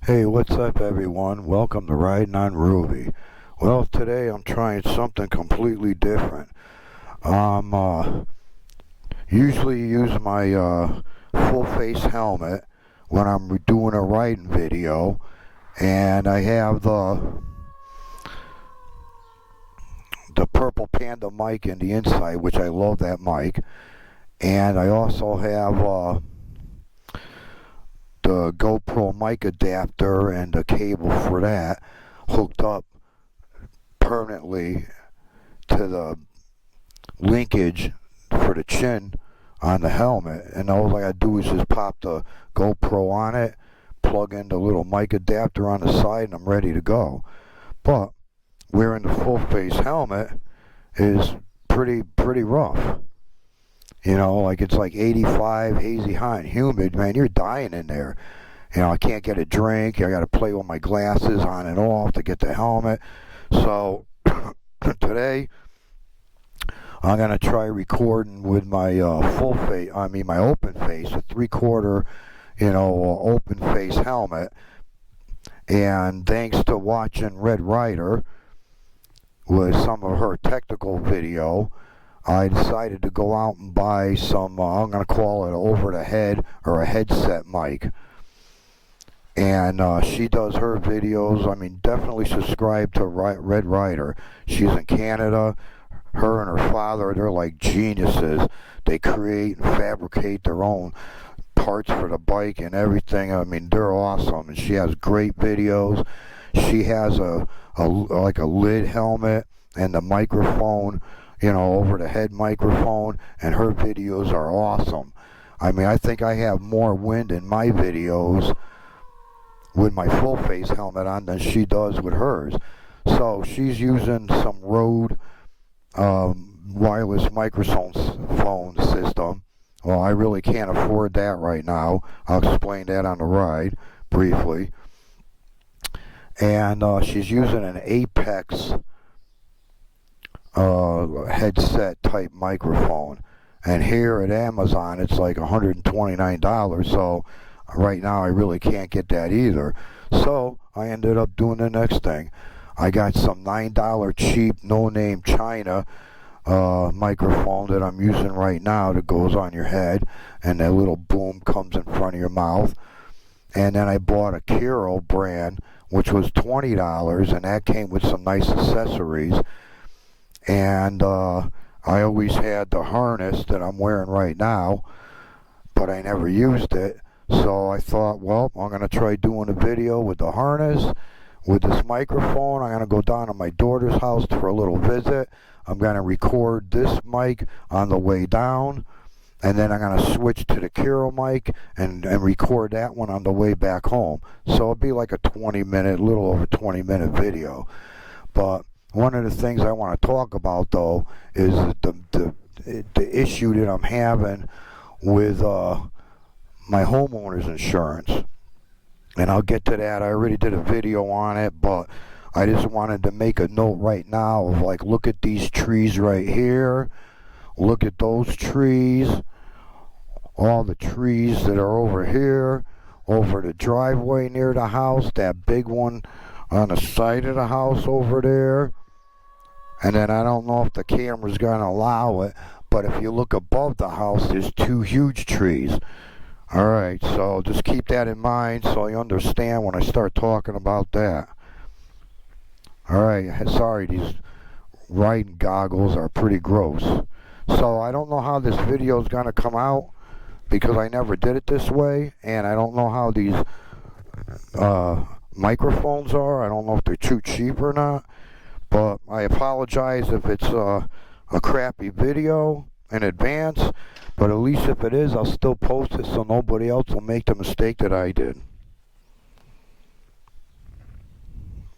Hey, what's up everyone? Welcome to Riding on Ruby. Well, today I'm trying something completely different. I'm usually use my full face helmet when I'm doing a riding video, and I have the purple Panda mic in the inside, which I love that mic, and I also have the GoPro mic adapter and the cable for that hooked up permanently to the linkage for the chin on the helmet, and all I gotta do is just pop the GoPro on it, plug in the little mic adapter on the side, and I'm ready to go. But wearing the full face helmet is pretty rough. You know, like it's like 85, hazy, hot, and humid, man. You're dying in there. You know, I can't get a drink. I got to play with my glasses on and off to get the helmet. So today, I'm gonna try recording with my my open face, a 3/4, open face helmet. And thanks to watching Red Ryder with some of her technical video, I decided to go out and buy some, I'm going to call it over the head or a headset mic. And she does her videos. I mean, definitely subscribe to Red Ryder. She's in Canada. Her and her father, they're like geniuses. They create and fabricate their own parts for the bike and everything. I mean, they're awesome. And she has great videos. She has like a lid helmet and the microphone, over the head microphone, and her videos are awesome. I mean, I think I have more wind in my videos with my full face helmet on than she does with hers. So she's using some Rode wireless microphone system. Well, I really can't afford that right now. I'll explain that on the ride briefly. And she's using an Apex headset type microphone, and here at Amazon it's like $129, so right now I really can't get that either. So I ended up doing the next thing. I got some $9 cheap no-name China microphone that I'm using right now that goes on your head, and that little boom comes in front of your mouth. And then I bought a Kiro brand, which was $20, and that came with some nice accessories. And I always had the harness that I'm wearing right now, but I never used it. So I thought, well, I'm going to try doing a video with the harness, with this microphone. I'm going to go down to my daughter's house for a little visit. I'm going to record this mic on the way down, and then I'm going to switch to the Kiro mic and record that one on the way back home. So it'll be like a little over 20-minute video. But one of the things I want to talk about, though, is the issue that I'm having with my homeowner's insurance. And I'll get to that. I already did a video on it, but I just wanted to make a note right now of, like, look at these trees right here. Look at those trees. All the trees that are over here, over the driveway near the house, that big one on the side of the house over there. And then I don't know if the camera's going to allow it, but if you look above the house, there's 2 huge trees. Alright, so just keep that in mind so you understand when I start talking about that. Alright, sorry, these riding goggles are pretty gross. So I don't know how this video is going to come out, because I never did it this way, and I don't know how these microphones are. I don't know if they're too cheap or not, but I apologize if it's a crappy video in advance, but at least if it is, I'll still post it so nobody else will make the mistake that I did.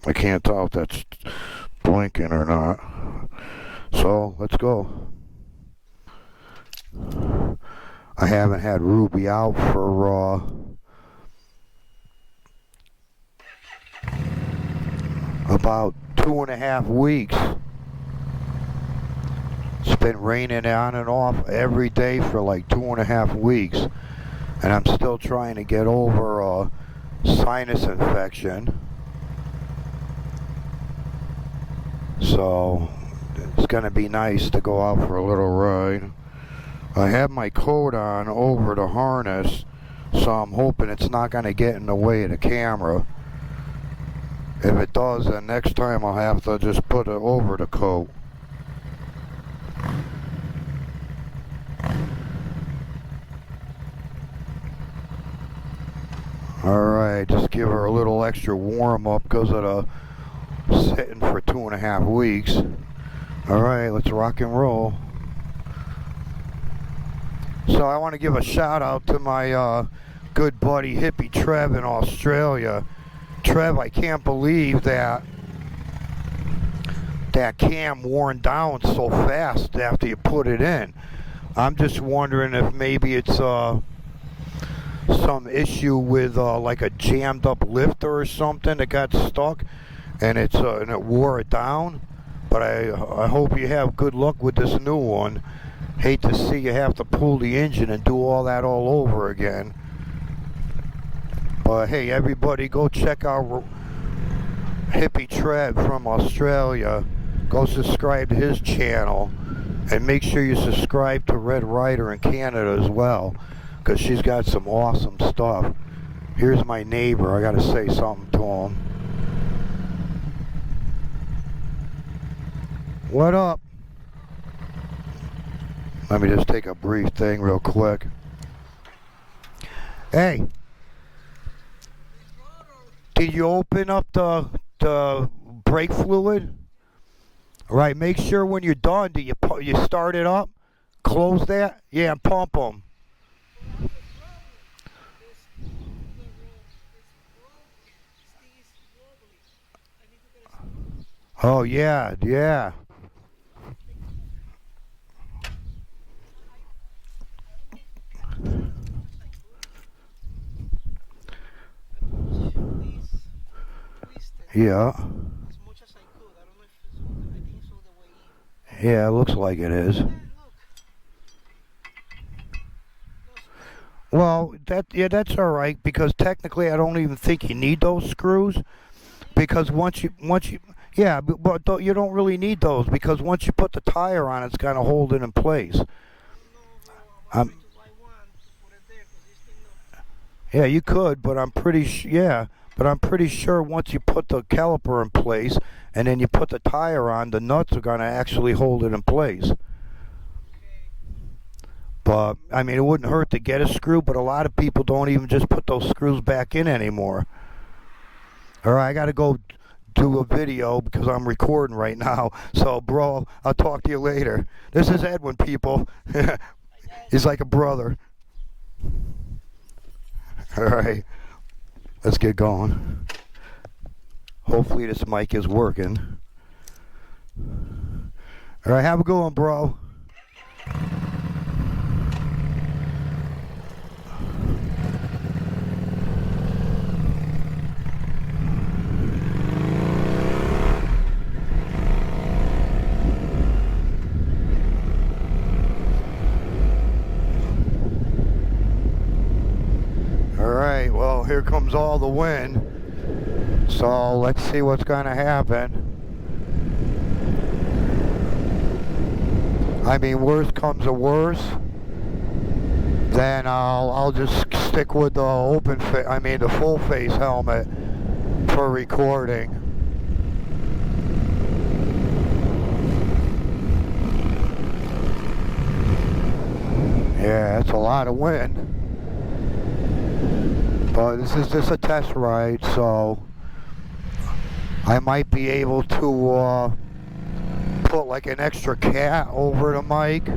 I can't tell if that's blinking or not, so let's go. I haven't had Ruby out for about 2.5 weeks. It's been raining on and off every day for like 2.5 weeks, and I'm still trying to get over sinus infection. So it's going to be nice to go out for a little ride. I have my coat on over the harness, so I'm hoping it's not going to get in the way of the camera. If it does, then next time I'll have to just put it over the coat. Alright, just give her a little extra warm up because of the sitting for 2.5 weeks. Alright, let's rock and roll. So I want to give a shout out to my good buddy Hippie Trev in Australia. Trev, I can't believe that cam worn down so fast after you put it in. I'm just wondering if maybe it's some issue with like a jammed up lifter or something that got stuck, and it wore it down. But I hope you have good luck with this new one. Hate to see you have to pull the engine and do all that all over again. But hey, everybody, go check out Hippie Trev from Australia. Go subscribe to his channel, and make sure you subscribe to Red Ryder in Canada as well, because she's got some awesome stuff. Here's my neighbor. I gotta say something to him. What up? Let me just take a brief thing real quick. Hey, did you open up the brake fluid? Right, make sure when you're done, do you start it up, close that, yeah, and pump them. Oh yeah, yeah. Yeah. Yeah, it looks like it is. Well, that's all right, because technically I don't even think you need those screws, because once you yeah, but you don't really need those, because once you put the tire on, it's going to hold it in place. Yeah, you could, but I'm pretty sure once you put the caliper in place and then you put the tire on, the nuts are going to actually hold it in place. But I mean, it wouldn't hurt to get a screw, but a lot of people don't even just put those screws back in anymore. All right, I got to go do a video because I'm recording right now. So, bro, I'll talk to you later. This is Edwin, people. He's like a brother. All right, let's get going. Hopefully this mic is working. All right, have a good one, bro. Alright, well, here comes all the wind. So let's see what's going to happen. I mean, worst comes to worst, then I'll just stick with the the full face helmet for recording. Yeah, that's a lot of wind. But this is just a test ride, so I might be able to put like an extra cat over the mic,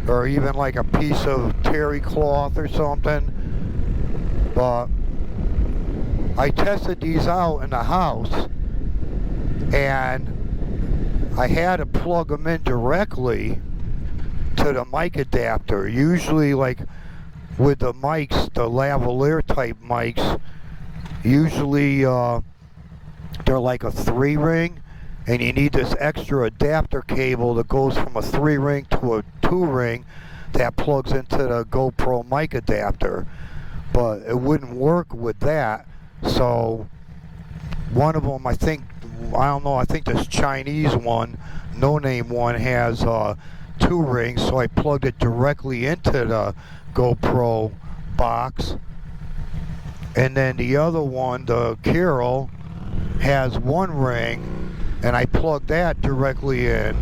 or even like a piece of terry cloth or something. But I tested these out in the house, and I had to plug them in directly to the mic adapter. Usually, like with the mics, the lavalier type mics, usually they're like a 3-ring, and you need this extra adapter cable that goes from a 3-ring to a 2-ring that plugs into the GoPro mic adapter. But it wouldn't work with that, So one of them, I don't know, I think this Chinese one, no-name one, has 2 rings, so I plugged it directly into the GoPro box. And then the other one, the Carol, has 1 ring, and I plugged that directly in.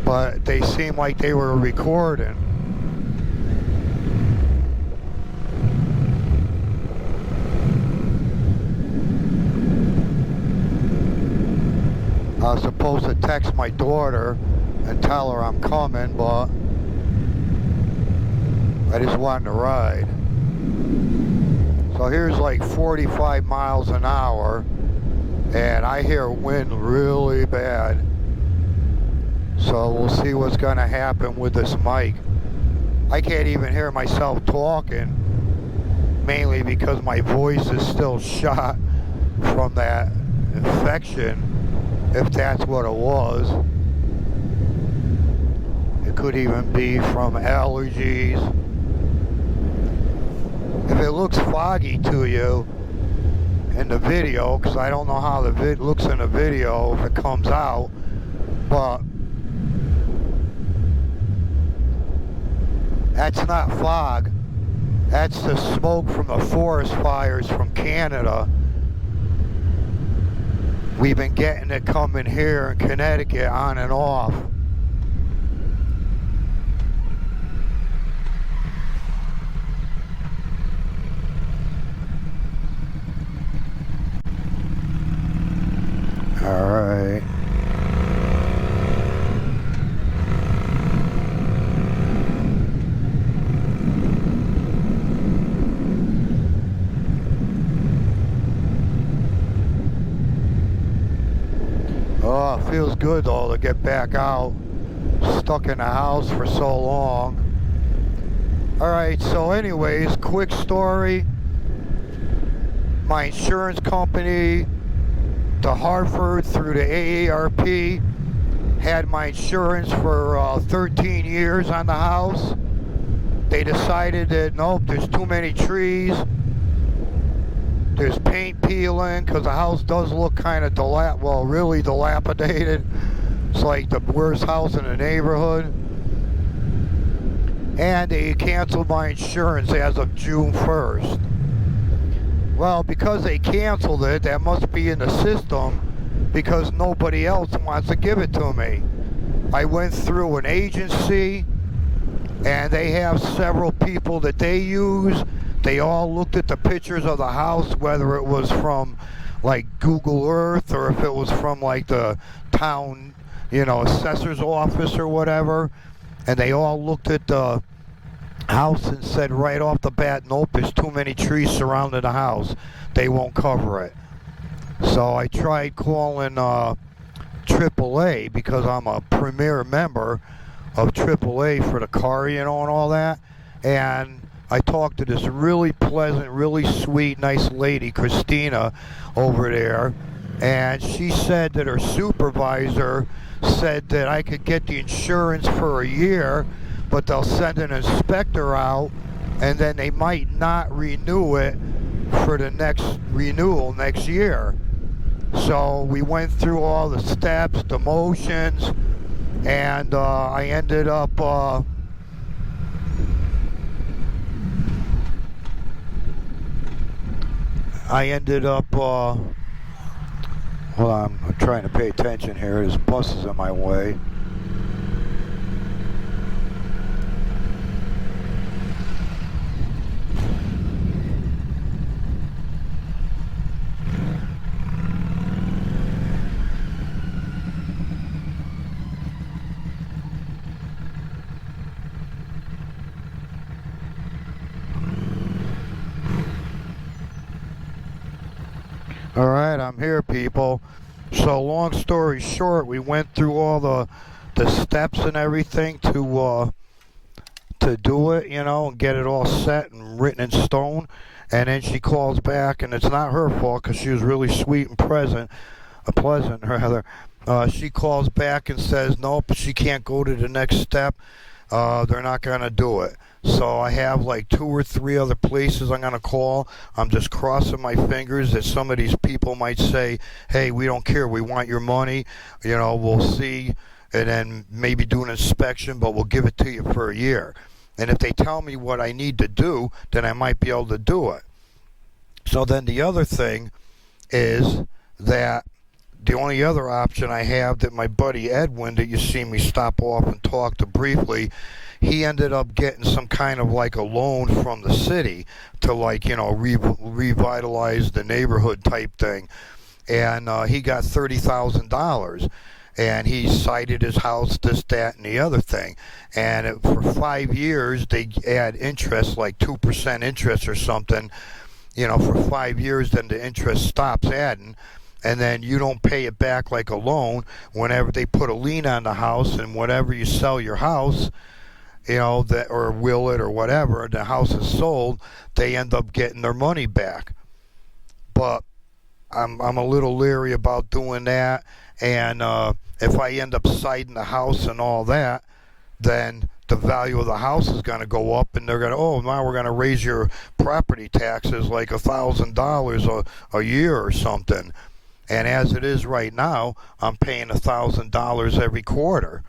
But they seemed like they were recording. I was supposed to text my daughter and tell her I'm coming, but I just wanted to ride. So here's like 45 miles an hour, and I hear wind really bad. So we'll see what's going to happen with this mic. I can't even hear myself talking, mainly because my voice is still shot from that infection, if that's what it was. It could even be from allergies. If it looks foggy to you in the video, because I don't know how the vid looks in the video if it comes out, but that's not fog. That's the smoke from the forest fires from Canada. We've been getting it coming here in Connecticut on and off. All right. Oh, it feels good though to get back out. Stuck in the house for so long. Alright, so anyways, quick story. My insurance company, to Hartford through the AARP, had my insurance for 13 years on the house. They decided that nope, there's too many trees. There's paint peeling, because the house does look kind of really dilapidated. It's like the worst house in the neighborhood. And they canceled my insurance as of June 1st. Well, because they canceled it, that must be in the system, because nobody else wants to give it to me. I went through an agency, and they have several people that they use. They all looked at the pictures of the house, whether it was from like Google Earth or if it was from like the town, assessor's office or whatever. And they all looked at the house and said right off the bat, nope, there's too many trees surrounding the house. They won't cover it. So I tried calling AAA, because I'm a premier member of AAA for the car, and all that. And I talked to this really pleasant, really sweet, nice lady, Christina, over there, and she said that her supervisor said that I could get the insurance for a year, but they'll send an inspector out, and then they might not renew it for the next renewal next year. So we went through all the steps, the motions, and I ended up hold on, I'm trying to pay attention here. There's buses in my way. Alright, I'm here, people. So long story short, we went through all the steps and everything to do it, and get it all set and written in stone. And then she calls back, and it's not her fault because she was really sweet and pleasant rather. She calls back and says nope, she can't go to the next step. They're not going to do it. So I have like 2 or 3 other places I'm going to call. I'm just crossing my fingers that some of these people might say, hey, we don't care, we want your money, you know, we'll see, and then maybe do an inspection, but we'll give it to you for a year. And if they tell me what I need to do, then I might be able to do it. So then the other thing is that the only other option I have, that my buddy Edwin, that you see me stop off and talk to briefly, he ended up getting some kind of like a loan from the city to, like, you know, revitalize the neighborhood type thing. And he got $30,000. And he cited his house, this, that, and the other thing. And for 5 years, they add interest, like 2% interest or something, you know, for 5 years, then the interest stops adding. And then you don't pay it back like a loan. Whenever they put a lien on the house, and whenever you sell your house, you know, that, or will it or whatever, the house is sold, they end up getting their money back. But I'm a little leery about doing that. And if I end up citing the house and all that, then the value of the house is going to go up, and they're going to, oh, now we're going to raise your property taxes like $1,000 a year or something. And as it is right now, I'm paying $1,000 every quarter.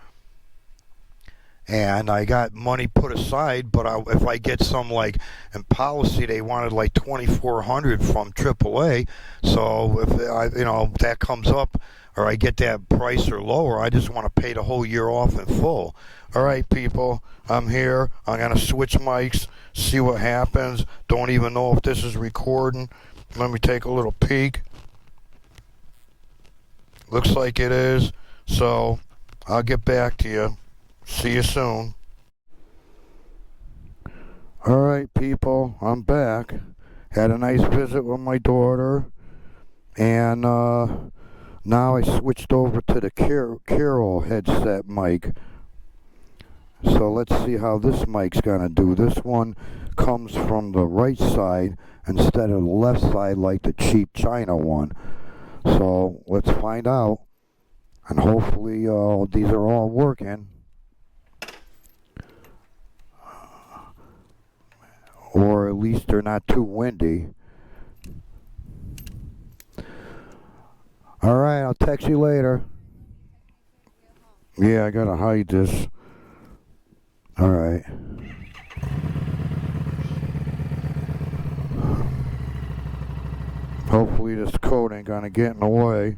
And I got money put aside, but if I get some, like, in policy, they wanted like $2,400 from AAA. So if you know, if that comes up, or I get that price or lower, I just want to pay the whole year off in full. All right, people, I'm here. I'm gonna switch mics, see what happens. Don't even know if this is recording. Let me take a little peek. Looks like it is. So I'll get back to you. See you soon. Alright, people, I'm back. Had a nice visit with my daughter. And now I switched over to the Carol headset mic. So let's see how this mic's gonna do. This one comes from the right side instead of the left side like the cheap China one. So let's find out. And hopefully these are all working. Or at least they're not too windy. Alright, I'll text you later. Yeah, I gotta hide this. Alright. Hopefully this code ain't gonna get in the way.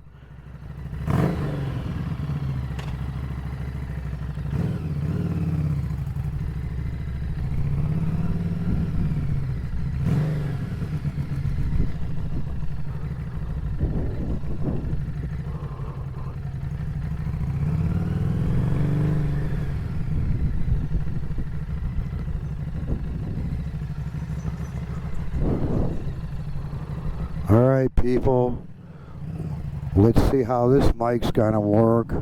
Alright, people, let's see how this mic's gonna work.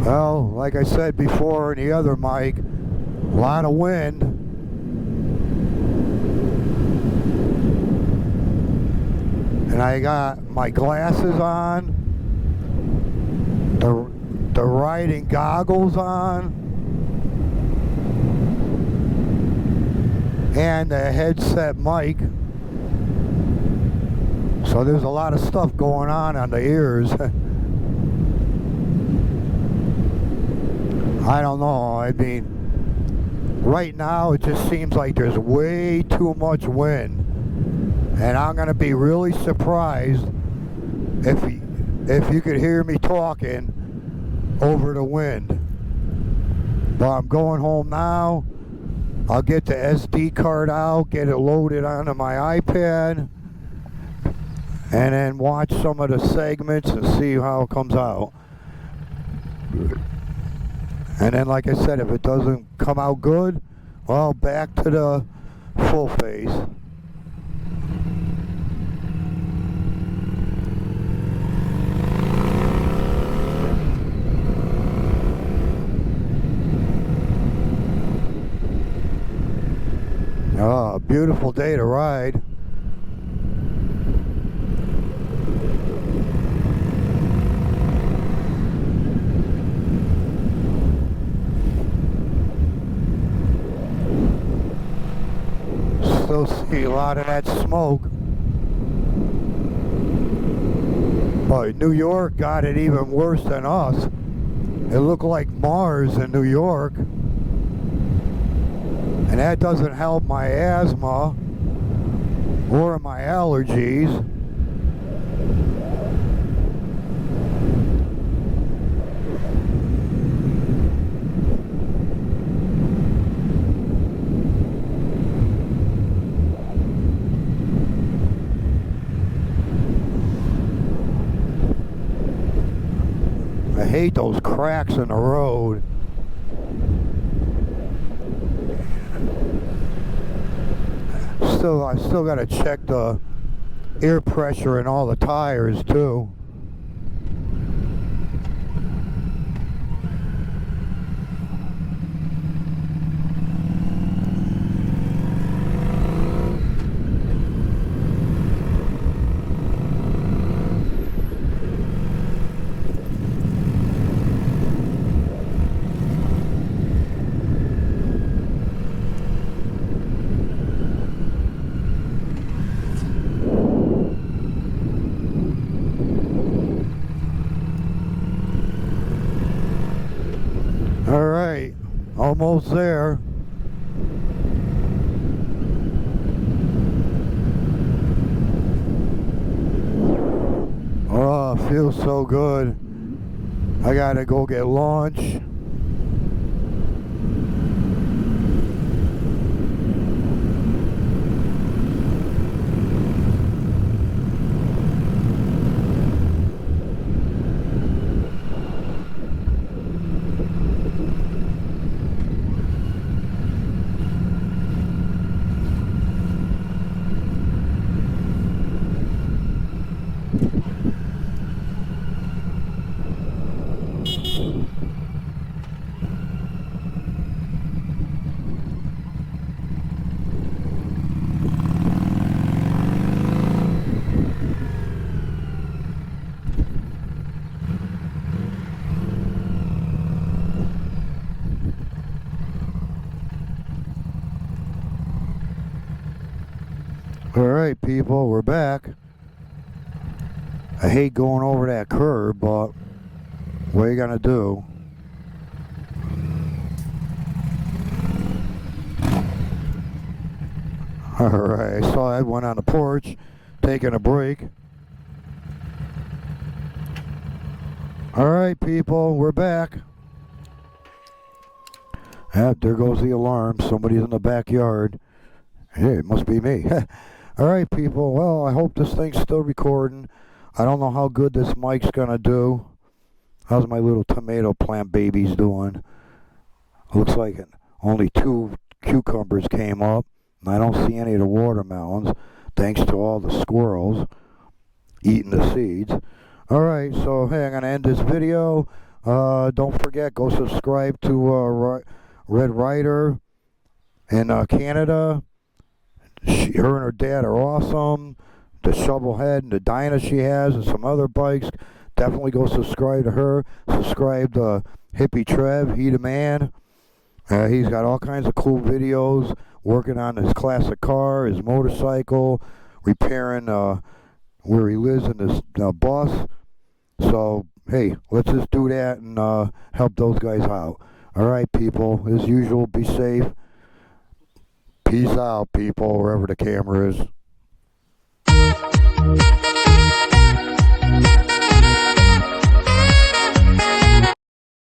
Well, like I said before in the other mic, a lot of wind. And I got my glasses on, the riding goggles on, and the headset mic. So there's a lot of stuff going on the ears. I don't know, I mean, right now it just seems like there's way too much wind. And I'm going to be really surprised if you could hear me talking over the wind. But I'm going home now. I'll get the SD card out, get it loaded onto my iPad, and then watch some of the segments and see how it comes out. And then, like I said, if it doesn't come out good, well, back to the full face. Oh, a beautiful day to ride. Still see a lot of that smoke. But New York got it even worse than us. It looked like Mars in New York. And that doesn't help my asthma or my allergies. I hate those cracks in the road. I still got to check the air pressure in all the tires too. Alright, almost there. Oh, feels so good. I gotta go get lunch. Alright people, we're back. I hate going over that curb, but what are you gonna do? Alright, I saw I went on the porch, taking a break. Alright people, we're back. Ah, there goes the alarm. Somebody's in the backyard. Hey, it must be me. Alright people, well, I hope this thing's still recording. I don't know how good this mic's gonna do. How's my little tomato plant babies doing? Looks like only 2 cucumbers came up. And I don't see any of the watermelons, thanks to all the squirrels eating the seeds. Alright, so hey, I'm gonna end this video. Don't forget, go subscribe to Red Ryder in Canada. Her and her dad are awesome. The Shovelhead and the Dyna she has and some other bikes. Definitely go subscribe to her. Subscribe to Hippie Trev, he the man. He's got all kinds of cool videos working on his classic car, his motorcycle, repairing where he lives in this bus. So, hey, let's just do that and help those guys out. Alright, people, as usual, be safe. Peace out, people, wherever the camera is.